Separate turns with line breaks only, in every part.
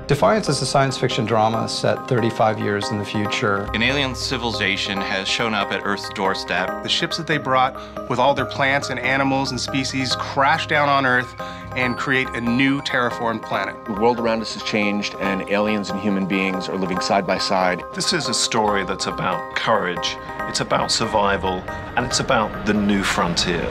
Defiance is a science fiction drama set 35 years in the future.
An alien civilization has shown up at Earth's doorstep.
The ships that they brought with all their plants and animals and species crash down on Earth and create a new terraformed planet.
The world around us has changed, and aliens and human beings are living side by side.
This is a story that's about courage, it's about survival, and it's about the new frontier.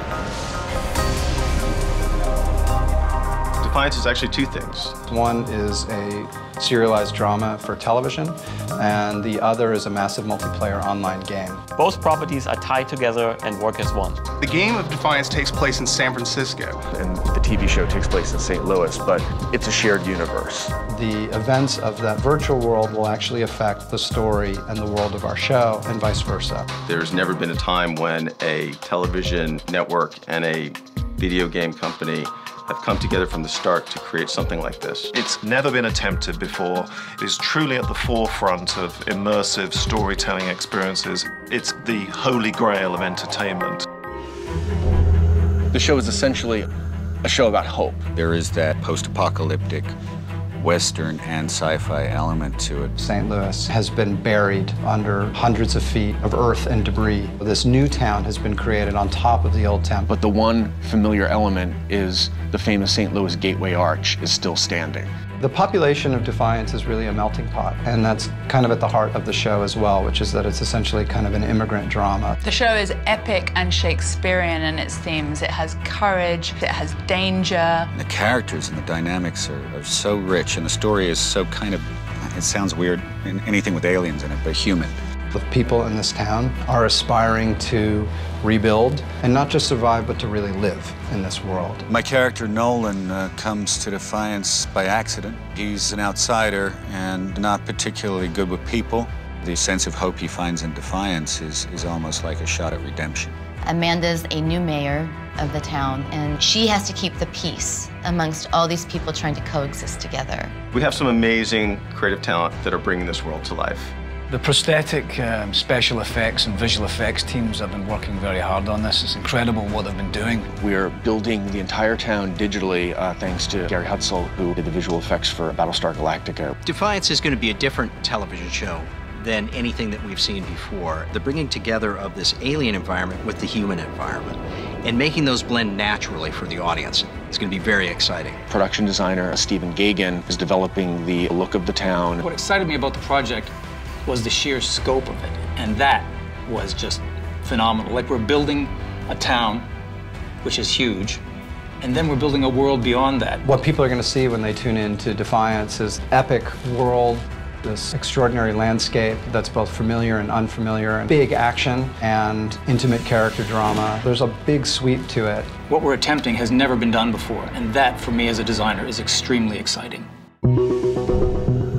Defiance is actually two things.
One is a serialized drama for television, and the other is a massive multiplayer online game.
Both properties are tied together and work as one.
The game of Defiance takes place in San Francisco.
And the TV show takes place in St. Louis, but it's a shared universe.
The events of that virtual world will actually affect the story and the world of our show, and vice versa.
There's never been a time when a television network and a video game company have come together from the start to create something like this.
It's never been attempted before. It is truly at the forefront of immersive storytelling experiences. It's the holy grail of entertainment.
The show is essentially a show about hope.
There is that post-apocalyptic Western and sci-fi element to it.
St. Louis has been buried under hundreds of feet of earth and debris. This new town has been created on top of the old town.
But the one familiar element is the famous St. Louis Gateway Arch is still standing.
The population of Defiance is really a melting pot, and that's kind of at the heart of the show as well, which is that it's essentially kind of an immigrant drama.
The show is epic and Shakespearean in its themes. It has courage, it has danger.
The characters and the dynamics are so rich, and the story is so kind of, it sounds weird, anything with aliens in it, but human.
The people in this town are aspiring to rebuild, and not just survive, but to really live in this world.
My character, Nolan, comes to Defiance by accident. He's an outsider and not particularly good with people. The sense of hope he finds in Defiance is almost like a shot at redemption.
Amanda's a new mayor of the town, and she has to keep the peace amongst all these people trying to coexist together.
We have some amazing creative talent that are bringing this world to life.
The prosthetic, special effects and visual effects teams have been working very hard on this. It's incredible what they've been doing.
We're building the entire town digitally thanks to Gary Hutzel, who did the visual effects for Battlestar Galactica.
Defiance is going to be a different television show than anything that we've seen before. The bringing together of this alien environment with the human environment and making those blend naturally for the audience. It's going to be very exciting.
Production designer Stephen Gagan is developing the look of the town.
What excited me about the project was the sheer scope of it, and that was just phenomenal. Like, we're building a town, which is huge, and then we're building a world beyond that.
What people are going to see when they tune in to Defiance is epic world, this extraordinary landscape that's both familiar and unfamiliar, and big action and intimate character drama. There's a big sweep to it.
What we're attempting has never been done before, and that, for me as a designer, is extremely exciting.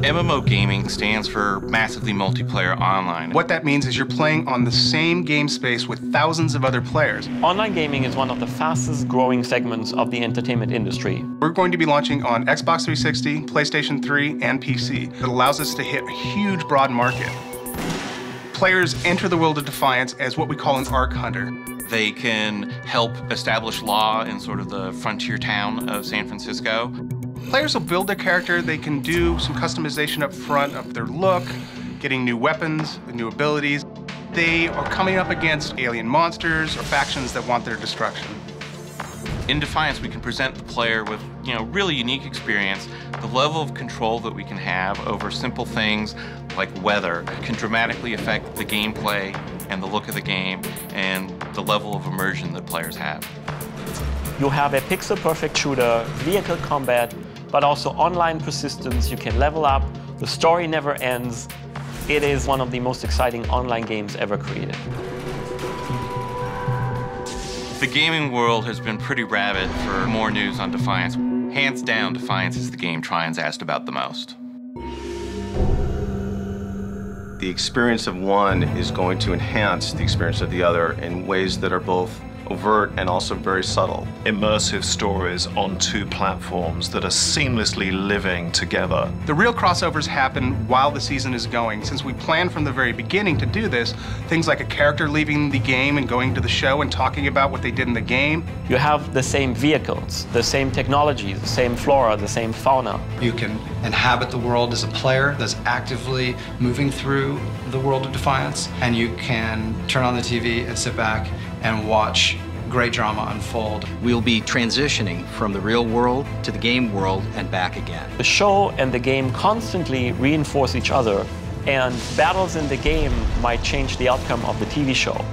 MMO gaming stands for massively multiplayer online.
What that means is you're playing on the same game space with thousands of other players.
Online gaming is one of the fastest growing segments of the entertainment industry.
We're going to be launching on Xbox 360, PlayStation 3, and PC. It allows us to hit a huge, broad market. Players enter the world of Defiance as what we call an arc hunter.
They can help establish law in sort of the frontier town of San Francisco.
Players will build their character. They can do some customization up front of their look, getting new weapons, new abilities. They are coming up against alien monsters or factions that want their destruction.
In Defiance, we can present the player with, really unique experience. The level of control that we can have over simple things like weather can dramatically affect the gameplay and the look of the game and the level of immersion that players have.
You have a pixel-perfect shooter, vehicle combat, but also online persistence. You can level up. The story never ends. It is one of the most exciting online games ever created.
The gaming world has been pretty rabid for more news on Defiance. Hands down, Defiance is the game Tryon's asked about the most.
The experience of one is going to enhance the experience of the other in ways that are both overt and also very subtle.
Immersive stories on two platforms that are seamlessly living together.
The real crossovers happen while the season is going. Since we planned from the very beginning to do this, things like a character leaving the game and going to the show and talking about what they did in the game.
You have the same vehicles, the same technologies, the same flora, the same fauna.
You can inhabit the world as a player that's actively moving through the world of Defiance, and you can turn on the TV and sit back and watch great drama unfold.
We'll be transitioning from the real world to the game world and back again.
The show and the game constantly reinforce each other, and battles in the game might change the outcome of the TV show.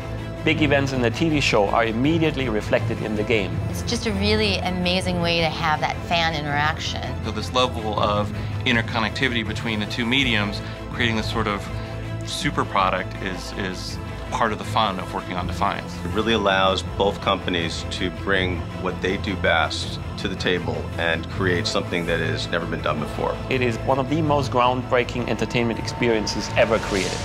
Big events in the TV show are immediately reflected in the game.
It's just a really amazing way to have that fan interaction.
So this level of interconnectivity between the two mediums, creating this sort of super product is part of the fun of working on Defiance.
It really allows both companies to bring what they do best to the table and create something that has never been done before.
It is one of the most groundbreaking entertainment experiences ever created.